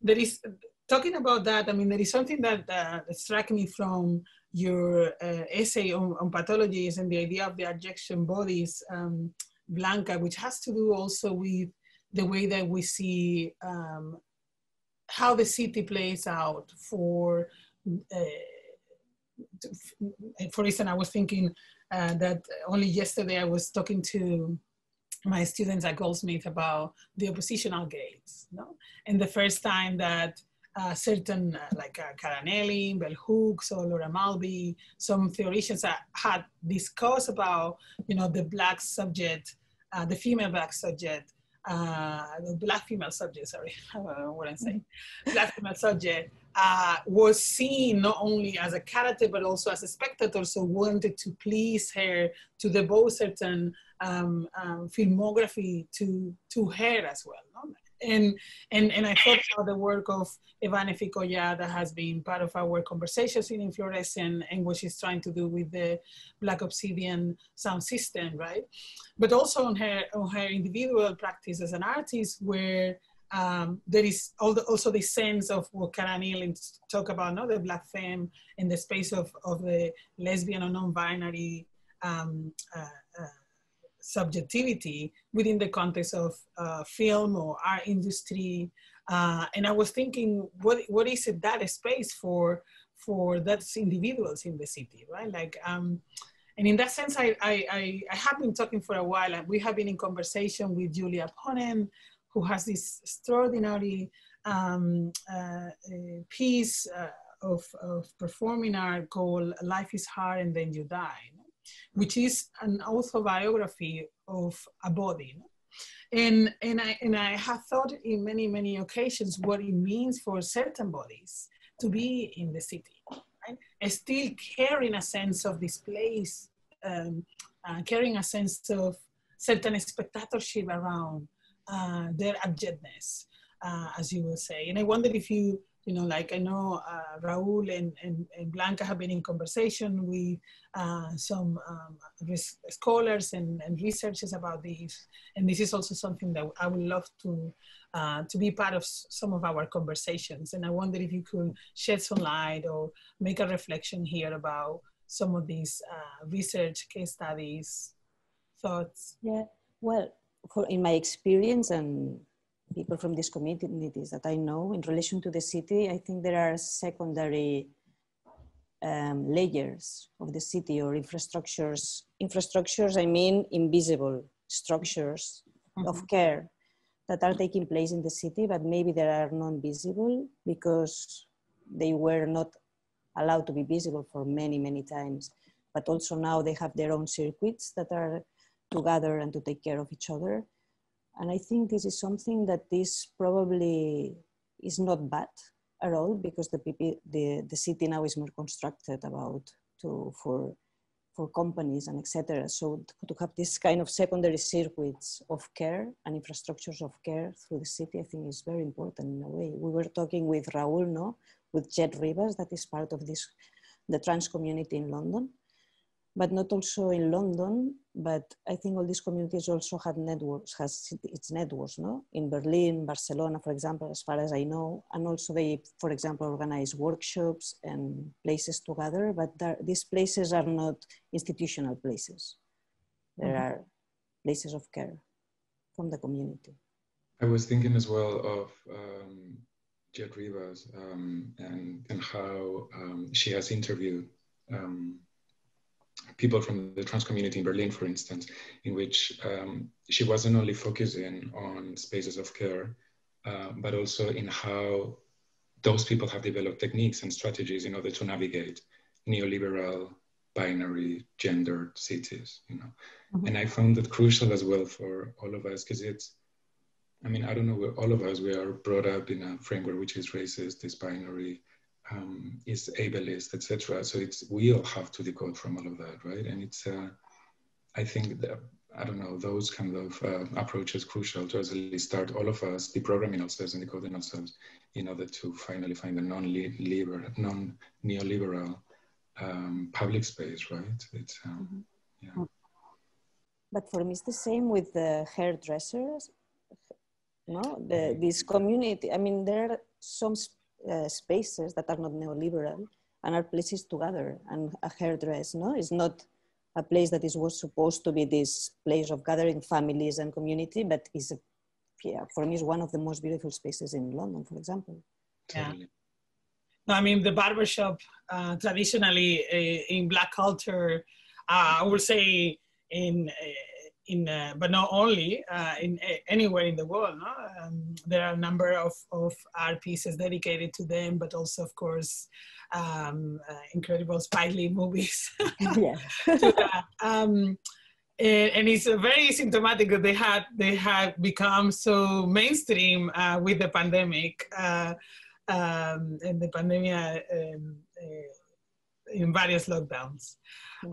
There is, talking about that, I mean, there is something that struck me from your essay on pathologies and the idea of the adjacent bodies, Blanca, which has to do also with the way that we see how the city plays out for instance, I was thinking that only yesterday I was talking to my students at Goldsmith about the oppositional gates, no? And the first time that certain like Caranelli, Bell Hooks, or Laura Mulvey, some theologians had discussed about, you know, the black subject, the female black subject, the black female subject, sorry, I don't know what I'm saying, black female subject was seen not only as a character, but also as a spectator, so wanted to please her, to devote certain filmography to her as well. No? And I thought about the work of Evane Ficoya that has been part of our conversations in Inflorescent and what she's trying to do with the Black Obsidian sound system, right? But also on her individual practice as an artist, where there is also the sense of what Karanil talk about, no? The Black femme in the space of the lesbian or non-binary subjectivity within the context of film or art industry. And I was thinking, what is it that space for those individuals in the city, right? Like, and in that sense, I have been talking for a while, and we have been in conversation with Julia Ponen, who has this extraordinary piece of performing art called Life is Hard and Then You Die, no? Which is an autobiography of a body. No? And I have thought in many occasions what it means for certain bodies to be in the city, right? And still carrying a sense of displace, carrying a sense of certain spectatorship around their abjectness, as you will say. And I wonder if you know, like I know Raúl and Blanca have been in conversation with some scholars and researchers about this. And this is also something that I would love to be part of some of our conversations. And I wonder if you could shed some light or make a reflection here about some of these research case studies, thoughts. Yeah, well, in my experience and people from these communities that I know in relation to the city, I think there are secondary layers of the city or infrastructures. Infrastructures, I mean invisible structures of care that are taking place in the city, but maybe they are non-visible because they were not allowed to be visible for many times. But also now they have their own circuits that are to gather and to take care of each other. And I think this is something that this probably is not bad at all, because the city now is more constructed for companies and etc. So to have this kind of secondary circuits of care and infrastructures of care through the city, I think is very important in a way. We were talking with Raúl, no? With Jet Rivas, that is part of the trans community in London. But not also in London, but I think all these communities also have its networks, no? In Berlin, Barcelona, for example, as far as I know. And also they, for example, organize workshops and places together, but these places are not institutional places. There are places of care from the community. I was thinking as well of Jet Rivas and how she has interviewed people from the trans community in Berlin, for instance, in which she wasn't only focusing on spaces of care, but also in how those people have developed techniques and strategies in order to navigate neoliberal, binary, gendered cities, you know. And I found that crucial as well for all of us, because it's, I mean, I don't know, all of us, we are brought up in a framework which is racist, is binary, is ableist, etc. So we all have to decode from all of that, right? And it's, I think that, I don't know, those kind of approaches crucial to actually start all of us deprogramming ourselves and decoding ourselves in order to finally find a non-neoliberal public space, right? It's, yeah. But for me, it's the same with the hairdressers. No, this community, I mean, there are some spaces that are not neoliberal and are places to gather, and a hairdress, no? It's not a place that was supposed to be this place of gathering families and community, but is, for me, is one of the most beautiful spaces in London, for example. Yeah. No, I mean, the barbershop, traditionally in Black culture, I would say but not only anywhere in the world. No? There are a number of art pieces dedicated to them, but also, of course, incredible Spike Lee movies. Yeah. To that. And it's very symptomatic that they had become so mainstream with the pandemic and the pandemic in various lockdowns.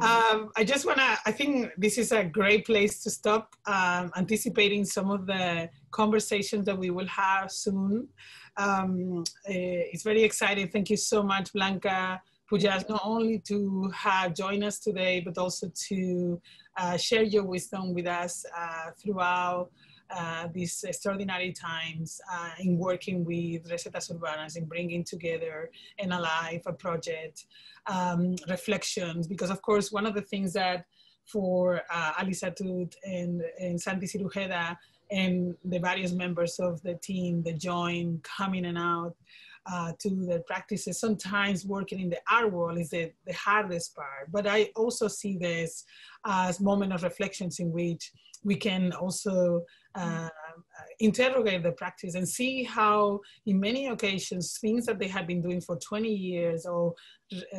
I just I think this is a great place to stop, anticipating some of the conversations that we will have soon. It's very exciting. Thank you so much, Blanca Pujals, not only to have joined us today, but also to share your wisdom with us throughout these extraordinary times in working with Recetas Urbanas, in bringing together and alive a project, reflections, because of course, one of the things that for Alisa Tut and Santi Cirujeda and the various members of the team that join, come in and out to the practices, sometimes working in the art world is the hardest part. But I also see this as moment of reflections in which we can also interrogate the practice and see how, in many occasions, things that they have been doing for 20 years, or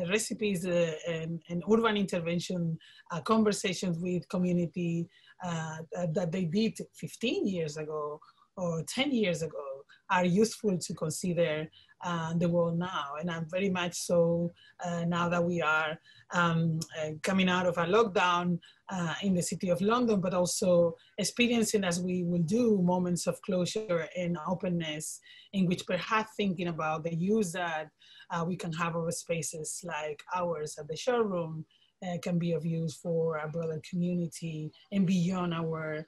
recipes and urban intervention conversations with community that they did 15 years ago or 10 years ago, are useful to consider the world now. And I'm very much so now that we are coming out of a lockdown in the city of London, but also experiencing, as we will do, moments of closure and openness, in which perhaps thinking about the use that we can have of spaces like ours at the Showroom can be of use for a broader community and beyond our,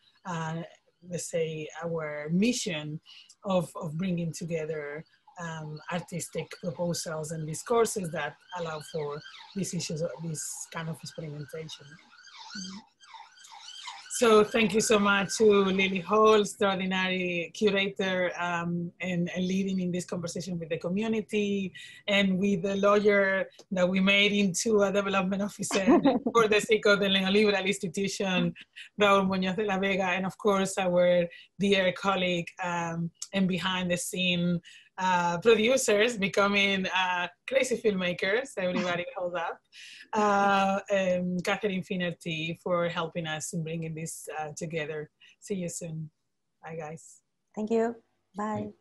let's say, our mission of bringing together artistic proposals and discourses that allow for these issues, this kind of experimentation. So thank you so much to Lily Hall, extraordinary curator and leading in this conversation with the community, and with the lawyer that we made into a development officer for the sake of the neoliberal institution, Raúl Muñoz de la Vega, and of course our dear colleague and behind the scene producers becoming crazy filmmakers, everybody hold up. Catherine Finnerty for helping us in bringing this together. See you soon. Bye, guys. Thank you. Bye.